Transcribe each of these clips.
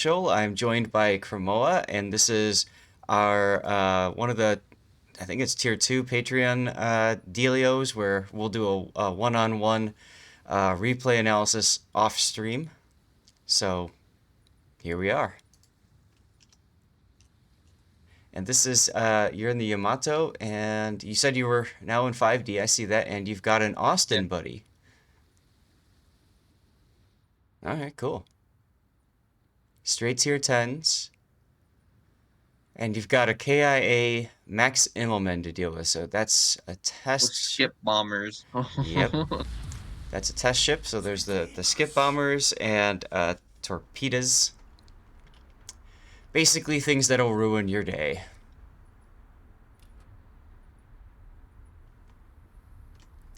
I'm joined by Chremoa, and this is our one of the I think it's tier two Patreon dealios where we'll do a one-on-one replay analysis off stream. So here we are, and this is you're in the Yamato, and you said you were now in 5D. I see that, and you've got an Yeah. Austin buddy. All right, cool. Straight tier tens. And you've got a KIA Max Immelman to deal with, so that's a With test ship. skip bombers. Yep, that's a test ship. So there's the skip bombers and torpedoes. Basically, things that'll ruin your day.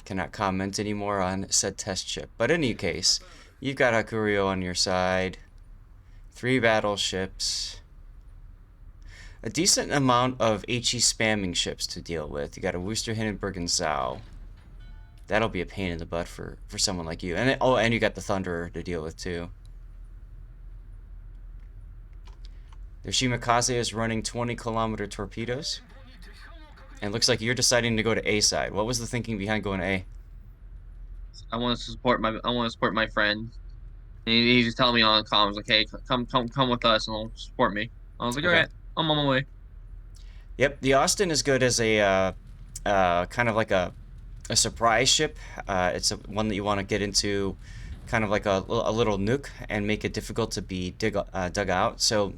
Cannot comment anymore on said test ship. But in any case, you've got Hakurio on your side. 3 battleships. A decent amount of HE spamming ships to deal with. You got a Worcester, Hindenburg, and Zhao. That'll be a pain in the butt for someone like you. And oh, and you got the Thunderer to deal with too. The Shimakaze is running 20-kilometer torpedoes. And it looks like you're deciding to go to A side. What was the thinking behind going to A? I want to support my friend. And he's just telling me on comms, like, hey, come with us and support me. I was like, Okay. alright, I'm on my way. Yep, the Austin is good as a kind of like a surprise ship. One that you want to get into, kind of like a little nuke and make it difficult to be dug out. So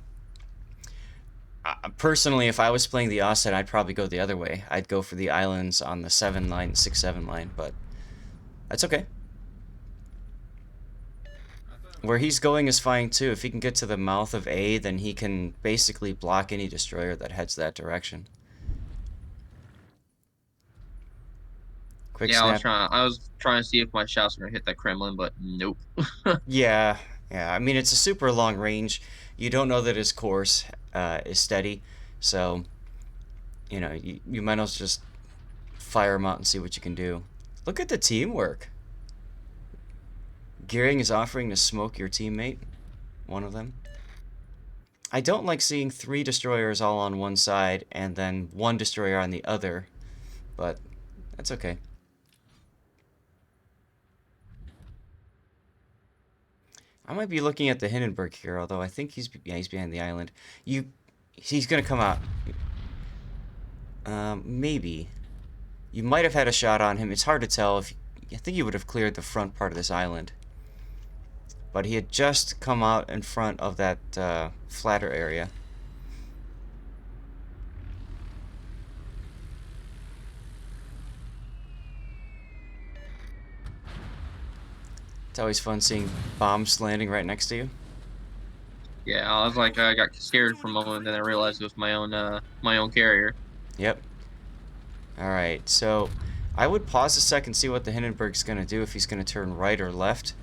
personally, if I was playing the Austin, I'd probably go the other way. I'd go for the islands on the 7 line, 6-7 line, but that's okay. Where he's going is fine too. If he can get to the mouth of A, then he can basically block any destroyer that heads that direction. Quick Yeah, snap. I was trying to see if my shots were gonna hit that Kremlin, but nope. Yeah, yeah. I mean, it's a super long range. You don't know that his course is steady, so you might as well just fire him out and see what you can do. Look at the teamwork. Gearing is offering to smoke your teammate, one of them. I don't like seeing 3 destroyers all on one side and then 1 destroyer on the other, but that's okay. I might be looking at the Hindenburg here, although I think he's behind the island. He's gonna come out. Maybe. You might have had a shot on him. It's hard to tell. I think he would have cleared the front part of this island. But he had just come out in front of that flatter area. It's always fun seeing bombs landing right next to you. Yeah, I was like, I got scared for a moment, then I realized it was my own carrier. Yep. Alright, so I would pause a second, see what the Hindenburg's gonna do, if he's gonna turn right or left.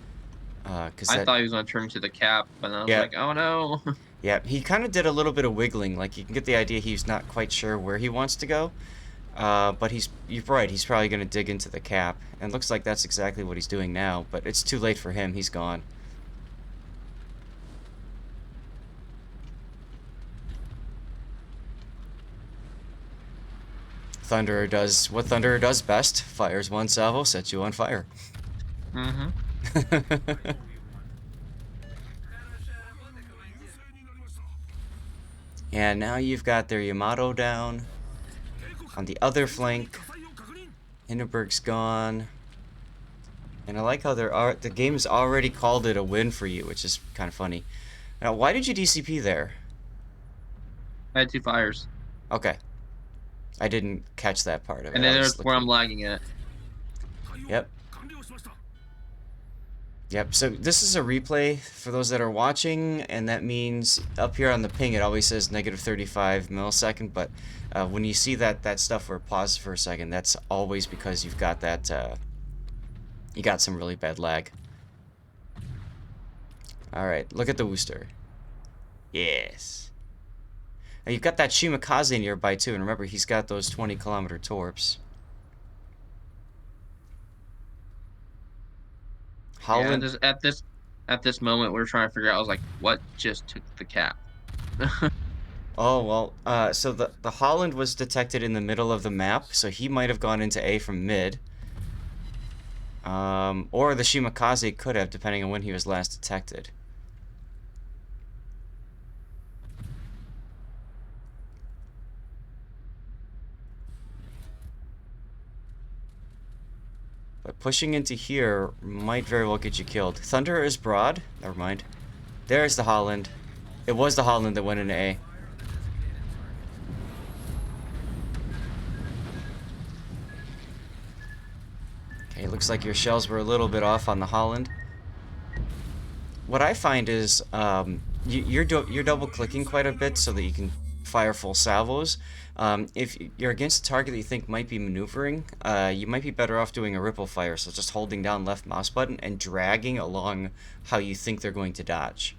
Cause I that, thought he was gonna turn to the cap, but I was yeah, like, oh no. yeah, he kind of did a little bit of wiggling. Like, you can get the idea he's not quite sure where he wants to go. But you're right, he's probably gonna dig into the cap. And looks like that's exactly what he's doing now, but it's too late for him, he's gone. Thunderer does what Thunderer does best. Fires one salvo, sets you on fire. Mm-hmm. And now you've got their Yamato down. On the other flank, Hindenburg's gone. And I like how the game's already called it a win for you, which is kind of funny. Now, why did you DCP there? I had 2 fires. Okay. I didn't catch that part of it. And I then was there's where I'm looking. lagging at. Yep. Yep, so this is a replay for those that are watching, and that means up here on the ping it always says negative 35 millisecond, but when you see that stuff where it pauses for a second, that's always because you've got that, you got some really bad lag. Alright, look at the Worcester. Yes. Now you've got that Shimakaze nearby too, and remember he's got those 20-kilometer torps. Yeah, Holland, just at this At this moment, we were trying to figure out. I was like, what just took the cap? Oh, well, so the Holland was detected in the middle of the map, so he might have gone into A from mid. Or the Shimakaze could have, depending on when he was last detected. But pushing into here might very well get you killed. Thunder is broad. Never mind. There's the Holland. It was the Holland that went into A. Okay, looks like your shells were a little bit off on the Holland. What I find is you're double clicking quite a bit so that you can fire full salvos. If you're against a target that you think might be maneuvering, you might be better off doing a ripple fire, so just holding down left mouse button and dragging along how you think they're going to dodge.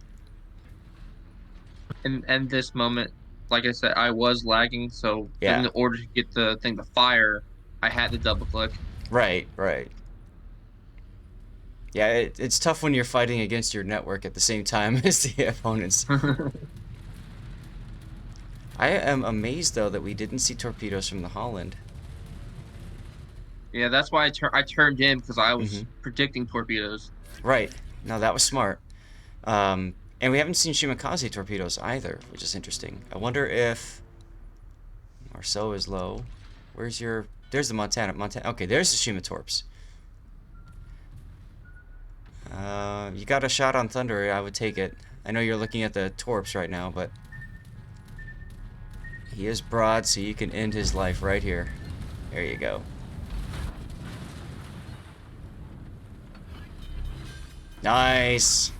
And this moment, like I said, I was lagging, so in Yeah, order to get the thing to fire, I had to double click. right, right. Yeah, it's tough when you're fighting against your network at the same time as the opponents. I am amazed, though, that we didn't see torpedoes from the Holland. Yeah, that's why I turned in because I Mm-hmm. was predicting torpedoes. Right. No, that was smart. And we haven't seen Shimakaze torpedoes either, which is interesting. I wonder if Marceau is low. Where's your... There's the Montana. Okay, there's the Shima torps. You got a shot on Thunder, I would take it. I know you're looking at the torps right now, but... He is broad, so you can end his life right here. There you go. Nice!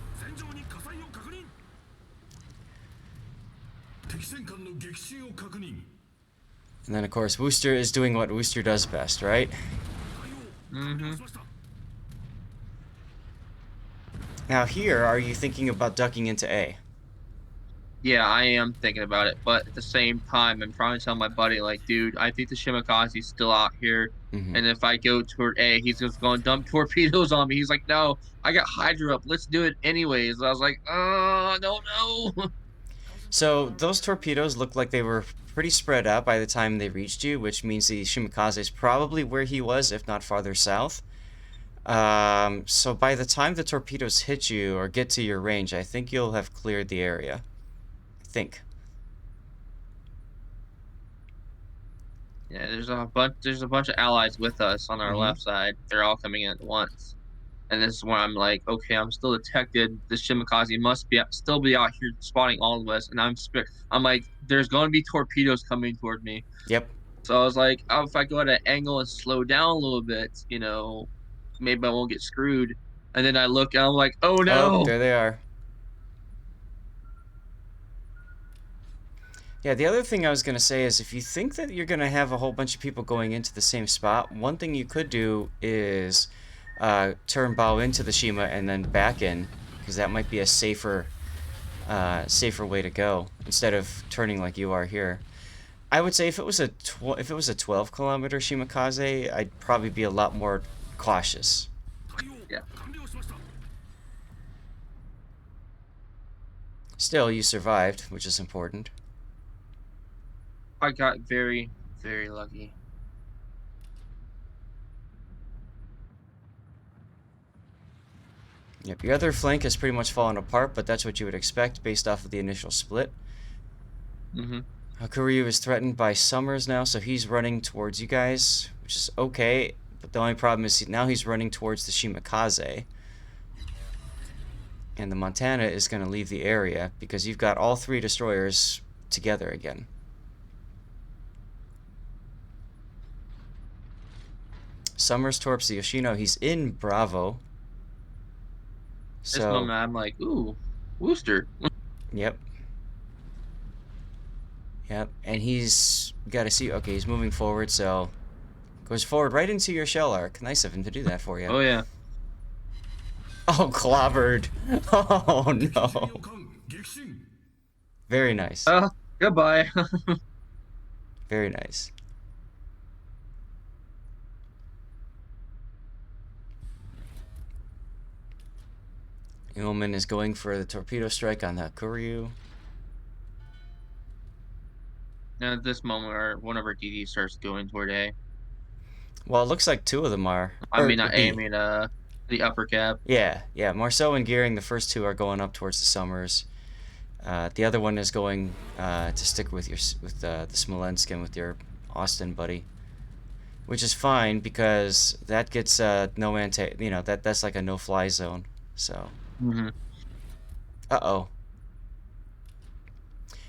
And then, of course, Wooster is doing what Wooster does best, right? Mm-hmm. Now here, are you thinking about ducking into A? Yeah, I am thinking about it, but at the same time, I'm trying to tell my buddy, like, dude, I think the Shimakaze's still out here, Mm-hmm. and if I go toward A, he's just going to dump torpedoes on me. He's like, no, I got Hydra up. Let's do it anyways. I was like, I don't know. So those torpedoes looked like they were pretty spread out by the time they reached you, which means the Shimakaze is probably where he was, if not farther south. So by the time the torpedoes hit you or get to your range, I think you'll have cleared the area. I think. Yeah, there's a bunch of allies with us on our Mm-hmm. left side. They're all coming in at once. And this is where I'm like, okay, I'm still detected. This Shimakaze must still be out here spotting all of us, and I'm like, there's going to be torpedoes coming toward me. Yep. So I was like, oh, if I go at an angle and slow down a little bit, maybe I won't get screwed. And then I look and I'm like, oh Oh, no. there they are. Yeah, the other thing I was going to say is if you think that you're going to have a whole bunch of people going into the same spot, one thing you could do is turn bow into the Shima and then back in, because that might be a safer way to go instead of turning like you are here. I would say if it was a 12-kilometer Shimakaze, I'd probably be a lot more cautious. Yeah, Still, you survived, which is important. I got very, very lucky. Yep, your other flank has pretty much fallen apart, but that's what you would expect based off of the initial split. Hmm. Hakuryu is threatened by Summers now, so he's running towards you guys, which is okay. But the only problem is now he's running towards the Shimakaze. And the Montana is going to leave the area because you've got all three destroyers together again. Summers torps the Yoshino. He's in Bravo. This So, moment I'm like, ooh, Wooster. yep. Yep. And he's got to see. Okay, he's moving forward, so goes forward right into your shell arc. Nice of him to do that for you. Oh yeah. Oh, clobbered. Oh, no. Very nice. Goodbye. Very nice. Ilman is going for the torpedo strike on the Kuryu. And at this moment, one of our DD starts going toward A. Well, it looks like two of them are. I Or mean, not A, I B. mean, the upper cap. Yeah. Marceau and Gearing, the first two are going up towards the Summers. The other one is going to stick with the Smolensk and with your Austin buddy, which is fine because that gets no that's like a no-fly zone. So, Mm-hmm. uh-oh.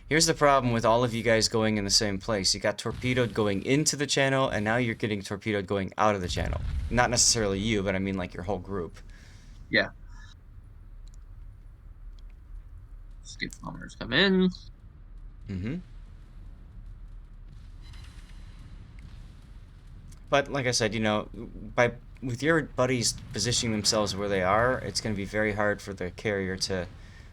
Here's the problem with all of you guys going in the same place. You got torpedoed going into the channel, and now you're getting torpedoed going out of the channel. Not necessarily you, but I mean like your whole group. Yeah. Skip bombers come in. Mm-hmm. But like I said, with your buddies positioning themselves where they are, it's going to be very hard for the carrier to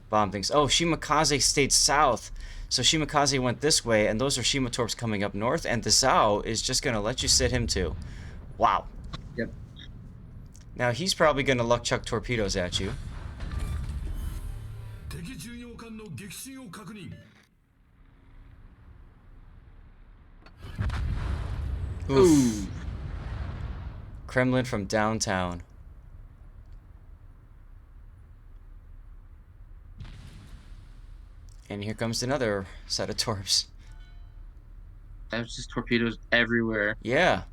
bomb things. Oh, Shimakaze stayed south. So Shimakaze went this way, and those are Shimatorps coming up north, and the Zao is just going to let you sit him too. Wow. Yep. Now he's probably going to luck chuck torpedoes at you. Oof. Ooh. Kremlin from downtown. And here comes another set of torps. There's just torpedoes everywhere. Yeah.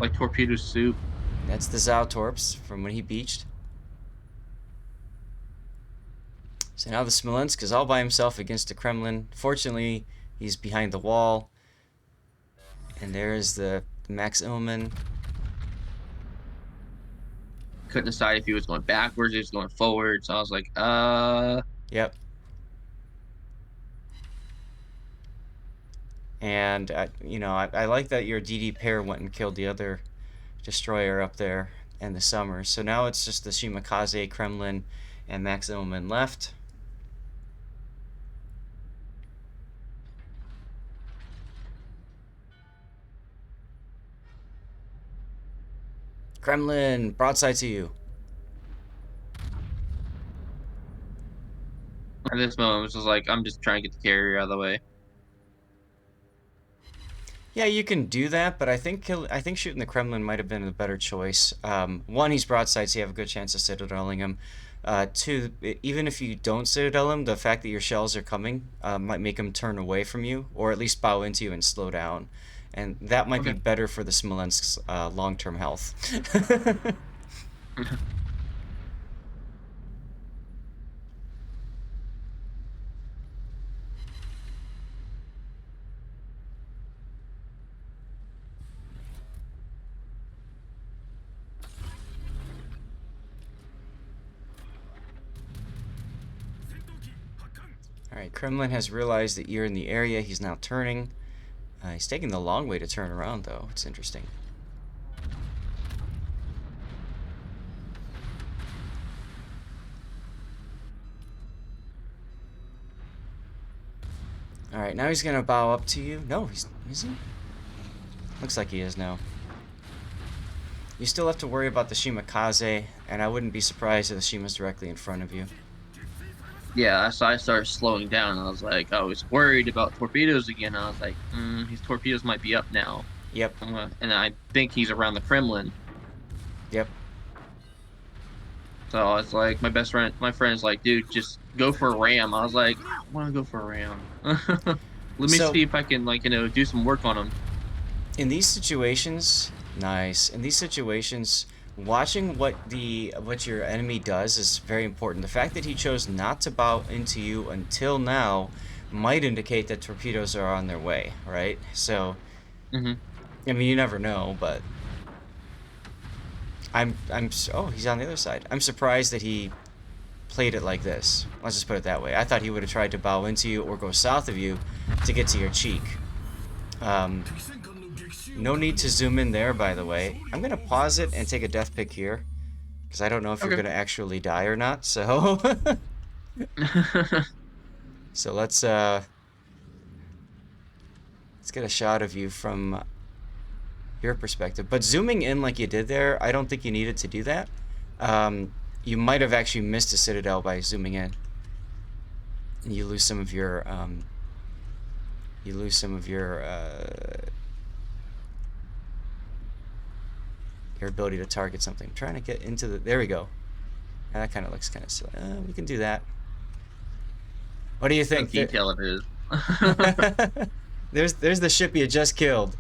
Like torpedo soup. That's the Zao torps from when he beached. So now the Smolensk is all by himself against the Kremlin. Fortunately, he's behind the wall. And there's the Max Illman. Couldn't decide if he was going backwards or he was going forward. So I was like, Yep. And, I like that your DD pair went and killed the other destroyer up there and the Summers. So now it's just the Shimakaze, Kremlin, and Max Illman left. Kremlin, broadside to you. at this moment, it was just like, I'm just trying to get the carrier out of the way. Yeah, you can do that, but I think shooting the Kremlin might have been a better choice. One, he's broadside, so you have a good chance of citadeling him. Two, even if you don't citadel him, the fact that your shells are coming might make him turn away from you, or at least bow into you and slow down. And that might be better for the Smolensk's long-term health. Alright, Kremlin has realized that you're in the area. He's now turning. He's taking the long way to turn around, though. It's interesting. Alright, now he's gonna bow up to you. No, is he? Looks like he is now. You still have to worry about the Shimakaze, and I wouldn't be surprised if the Shima's directly in front of you. Yeah, so I started slowing down. I was like, I was worried about torpedoes again. I was like, his torpedoes might be up now. Yep. And I think he's around the Kremlin. Yep. So I was like, my friend's like, dude, just go for a ram. I was like, I want to go for a ram. Let me see if I can, do some work on him. In these situations, nice. In these situations, watching what your enemy does is very important. The fact that he chose not to bow into you until now might indicate that torpedoes are on their way, right? So, I mean, you never know, but oh, he's on the other side. I'm surprised that he played it like this. Let's just put it that way. I thought he would have tried to bow into you or go south of you to get to your cheek. No need to zoom in there, by the way. I'm going to pause it and take a death pick here, because I don't know if you're going to actually die or not, so... So let's get a shot of you from your perspective. But zooming in like you did there, I don't think you needed to do that. you might have actually missed a citadel by zooming in. And you lose some of your your ability to target something. I'm trying to get into the, there we go. That kind of looks kind of silly. We can do that. What do you How think? detailed it is. There's the ship you just killed.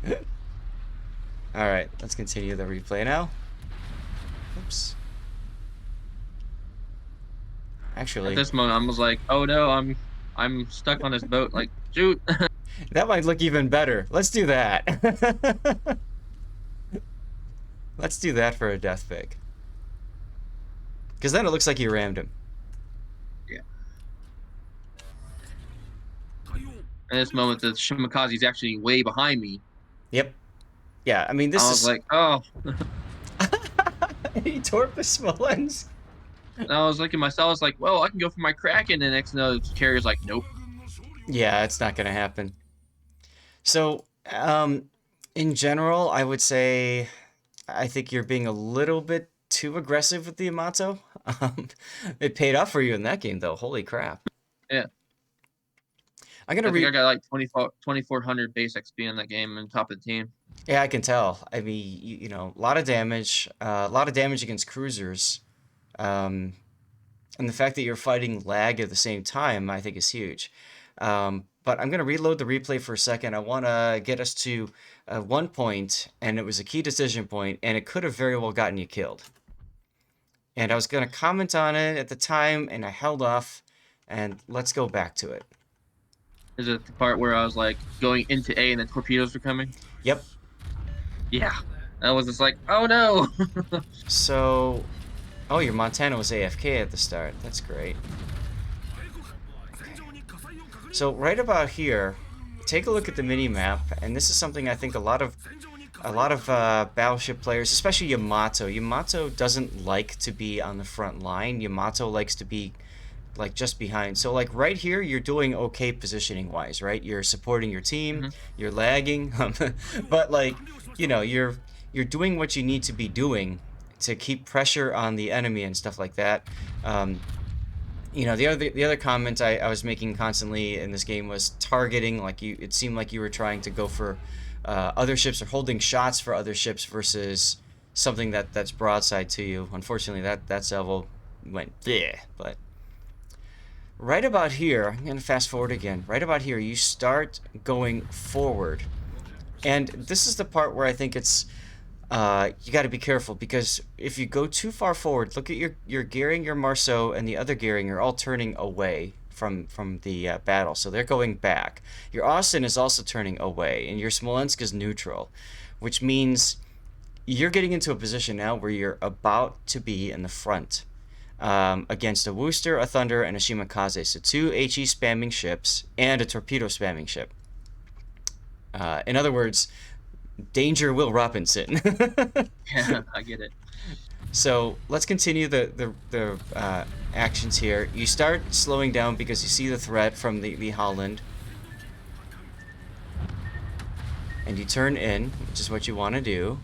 All right, let's continue the replay now. Oops. At Actually, this moment, I was like, "Oh no, I'm stuck on this boat." Like, shoot. that might look even better. Let's do that. Let's do that for a death pick. Because then it looks like you rammed him. Yeah. At this moment, the Shimakaze is actually way behind me. Yep. Yeah, I mean, this I was is... like, "Oh." He torped the Smolensk. And I was looking at myself. I was like, "Well, I can go for my Kraken." And the next thing, the carrier's like, "Nope." Yeah, it's not going to happen. So, in general, I would say I think you're being a little bit too aggressive with the Yamato. Um, it paid off for you in that game, though. Holy crap. Yeah. I'm going to I think I read... got like 2,400 base XP in that game on top of the team. Yeah, I can tell. I mean, you know, a lot of damage. A lot of damage against cruisers. Um, and the fact that you're fighting lag at the same time, I think is huge. But I'm going to reload the replay for a second. I want to get us to one point, and it was a key decision point, and it could have very well gotten you killed. And I was going to comment on it at the time, and I held off, and let's go back to it. Is it the part where I was like going into A and the torpedoes were coming? Yep. Yeah. I was just like, "Oh no." So, oh, your Montana was AFK at the start. That's great. So right about here, take a look at the mini-map, and this is something I think a lot of battleship players, especially Yamato. Yamato doesn't like to be on the front line. Yamato likes to be like just behind. So like right here, you're doing okay positioning wise, right? You're supporting your team, Mhm. you're lagging, but like you know, you're doing what you need to be doing to keep pressure on the enemy and stuff like that. You know, the other comment I was making constantly in this game was targeting. Like you, it seemed like you were trying to go for other ships or holding shots for other ships versus something that's broadside to you. Unfortunately, that salvo went bleh. But right about here, I'm gonna fast forward again. Right about here, you start going forward, and this is the part where I think it's you got to be careful, because if you go too far forward, look at your gearing, your Marceau, and the other gearing are all turning away from the battle, so they're going back. Your Austin is also turning away, and your Smolensk is neutral, which means you're getting into a position now where you're about to be in the front against a Worcester, a Thunder, and a Shimakaze. So two HE spamming ships and a torpedo spamming ship. In other words, danger Will Robinson. Yeah, I get it. So let's continue the actions here. You start slowing down because you see the threat from the Holland. And you turn in, which is what you want to do.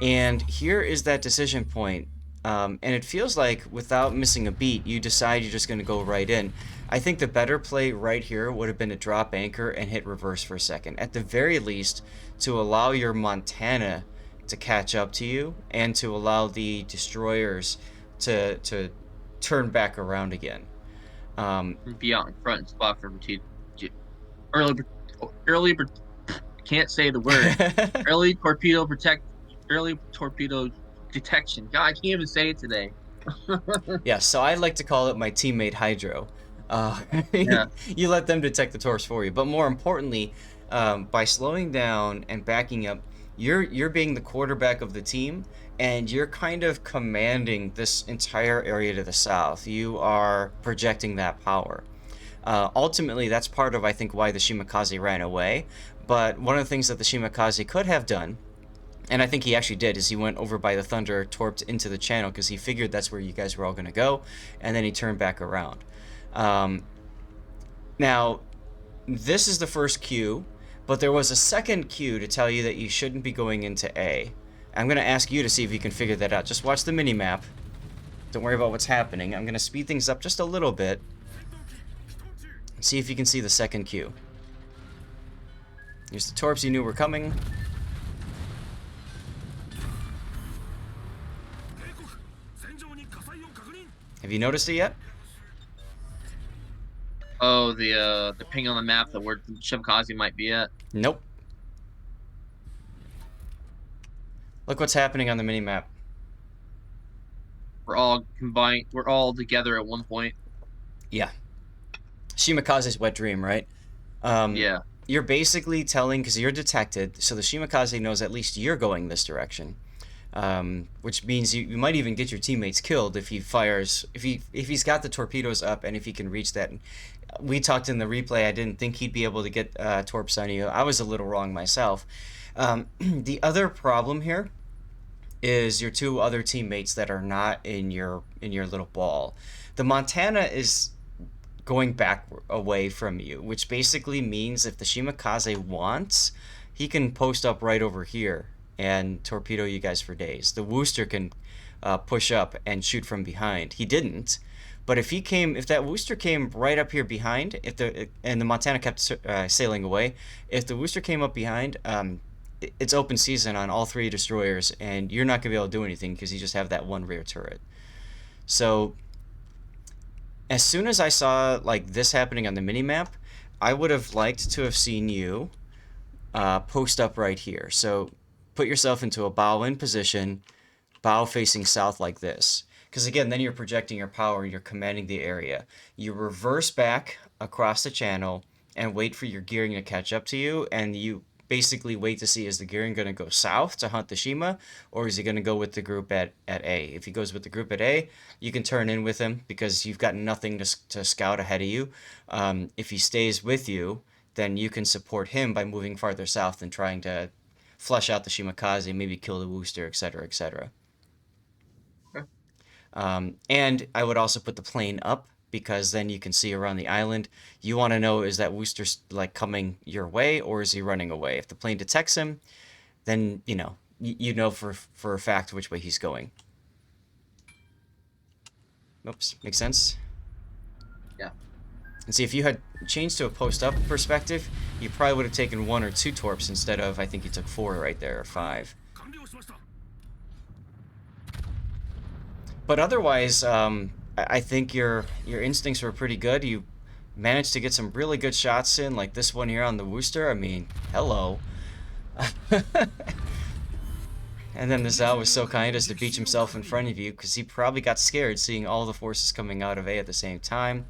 And here is that decision point. And it feels like without missing a beat, you decide you're just going to go right in. I think the better play right here would have been to drop anchor and hit reverse for a second. At the very least, to allow your Montana to catch up to you and to allow the destroyers to turn back around again. Be out in front and spot for early, early. Can't say the word. Early torpedo protect. Early torpedo detection. God, I can't even say it today. Yeah, so I like to call it my teammate Hydro. Uh, Yeah. you let them detect the torps for you, but more importantly, by slowing down and backing up, you're being the quarterback of the team, and you're kind of commanding this entire area to the south. You are projecting that power. Ultimately, that's part of, I think, why the Shimakaze ran away. But one of the things that the Shimakaze could have done, and I think he actually did, is he went over by the Thunder, torped into the channel, because he figured that's where you guys were all going to go, and then he turned back around. Now, this is the first cue, but there was a second cue to tell you that you shouldn't be going into A. I'm going to ask you to see if you can figure that out. Just watch the mini-map. Don't worry about what's happening. I'm going to speed things up just a little bit. And see if you can see the second queue. Here's the torps you knew were coming. Have you noticed it yet? Oh, the ping on the map that where the Shimakaze might be at. Nope. Look what's happening on the mini-map. We're all combined. We're all together at one point. Yeah. Shimakaze's wet dream, right? Um, Yeah. you're basically telling, because you're detected, so the Shimakaze knows at least you're going this direction. Which means you might even get your teammates killed if he fires, if he's got the torpedoes up and if he can reach that. We talked in the replay, I didn't think he'd be able to get torps on you. I was a little wrong myself. The other problem here is your two other teammates that are not in your little ball. The Montana is going back away from you, which basically means if the Shimakaze wants, he can post up right over here and torpedo you guys for days. The Wooster can push up and shoot from behind. He didn't, but if that Wooster came right up here behind, and the Montana kept sailing away, if the Wooster came up behind, it's open season on all three destroyers, and you're not gonna be able to do anything because you just have that one rear turret. So as soon as I saw like this happening on the minimap, I would have liked to have seen you post up right here. So put yourself into a bow in position, bow facing south like this. Because again, then you're projecting your power, you're commanding the area. You reverse back across the channel and wait for your gearing to catch up to you, and you basically wait to see, is the gearing going to go south to hunt the Shima, or is he going to go with the group at A? If he goes with the group at A, you can turn in with him because you've got nothing to scout ahead of you. If he stays with you, then you can support him by moving farther south and trying to flush out the Shimakaze, maybe kill the Wooster, etc., etc. Okay. And I would also put the plane up because then you can see around the island. You want to know, is that Wooster like coming your way or is he running away? If the plane detects him, then you know for a fact which way he's going. Oops, makes sense. Yeah. And see, if you had changed to a post-up perspective, you probably would have taken 1 or 2 torps instead of, I think you took 4 right there, or 5. But otherwise, I think your instincts were pretty good. You managed to get some really good shots in, like this one here on the Wooster. I mean, hello. And then the Zhao was so kind as to beach himself in front of you, because he probably got scared seeing all the forces coming out of A at the same time.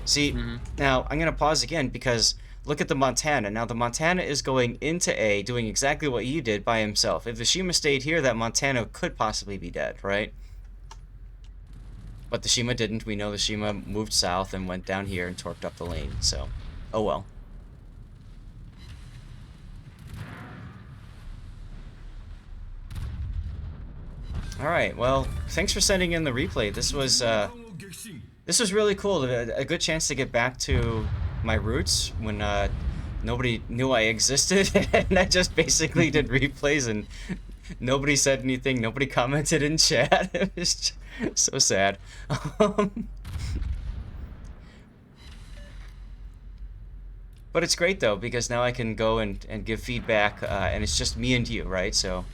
See, now I'm going to pause again because look at the Montana. Now the Montana is going into A doing exactly what you did by himself. If the Shima stayed here, that Montana could possibly be dead, right? But the Shima didn't. We know the Shima moved south and went down here and torqued up the lane, so oh well. Alright, well, thanks for sending in the replay. This was really cool. A good chance to get back to my roots when nobody knew I existed, and I just basically did replays and nobody said anything, nobody commented in chat. It was so sad. But it's great though, because now I can go and give feedback, and it's just me and you, right? So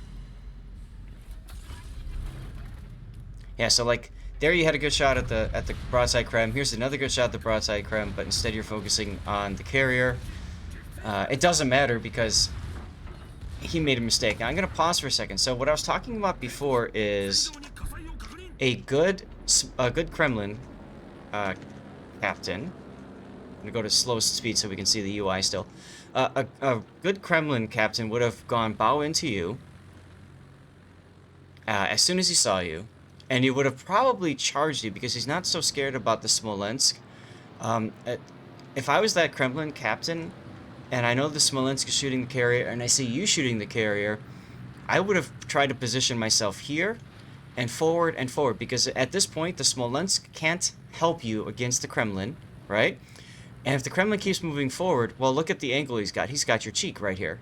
yeah, so like there you had a good shot at the broadside creme. Here's another good shot at the broadside creme, but instead you're focusing on the carrier. It doesn't matter because he made a mistake. Now I'm gonna pause for a second. So what I was talking about before is a good Kremlin captain. I'm gonna go to slowest speed so we can see the UI still. A good Kremlin captain would have gone bow into you as soon as he saw you, and he would have probably charged you because he's not so scared about the Smolensk. If I was that Kremlin captain, and I know the Smolensk is shooting the carrier, and I see you shooting the carrier, I would have tried to position myself here and forward, because at this point, the Smolensk can't help you against the Kremlin, right? And if the Kremlin keeps moving forward, well, look at the angle he's got. He's got your cheek right here.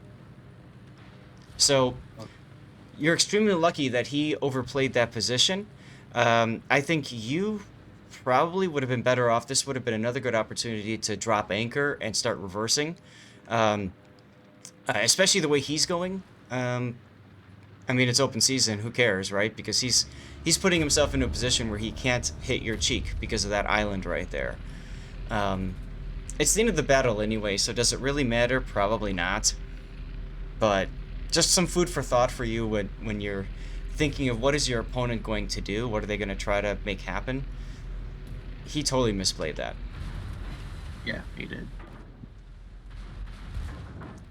So you're extremely lucky that he overplayed that position. I think you probably would have been better off. This would have been another good opportunity to drop anchor and start reversing, um, especially the way he's going. I mean, it's open season. Who cares, right? Because he's putting himself into a position where he can't hit your cheek because of that island right there. Um, it's the end of the battle anyway, so does it really matter? Probably not. But just some food for thought for you when you're thinking of what is your opponent going to do? What are they going to try to make happen? He totally misplayed that. Yeah, he did.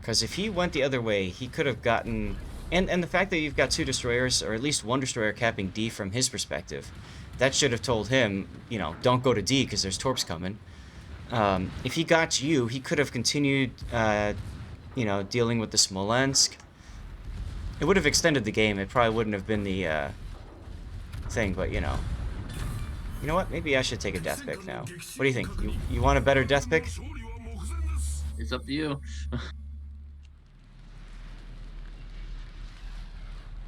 Because if he went the other way, he could have gotten... And the fact that you've got two destroyers, or at least one destroyer capping D from his perspective, that should have told him, you know, don't go to D because there's torps coming. If he got you, he could have continued, you know, dealing with the Smolensk. It would have extended the game. It probably wouldn't have been the thing, but, you know. You know what? Maybe I should take a death pick now. What do you think? You want a better death pick? It's up to you.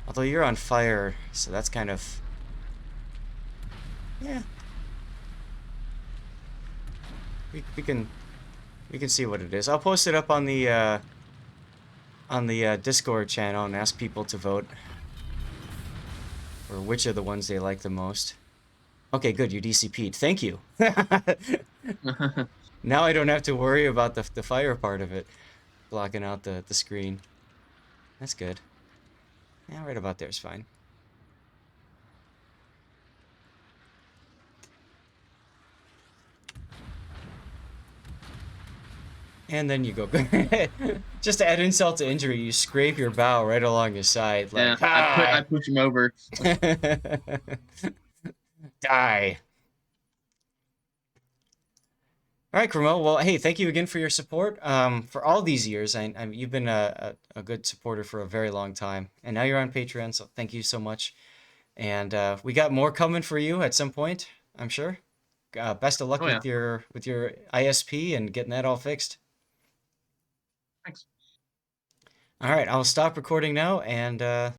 Although you're on fire, so that's kind of... Yeah. We can see what it is. I'll post it up on the Discord channel and ask people to vote for which of the ones they like the most. Okay, good. You DCP'd. Thank you. Now I don't have to worry about the fire part of it blocking out the screen. That's good. Yeah, right about there is fine. And then you go... Just to add insult to injury, you scrape your bow right along his side. Yeah, Like, I ah! push him over. Die. All right, Chremoa. Well, hey, thank you again for your support. For all these years, you've been a good supporter for a very long time, and now you're on Patreon, so thank you so much. And we got more coming for you at some point, I'm sure. Best of luck Oh yeah, with your ISP and getting that all fixed. thanks. All right, I'll stop recording now, and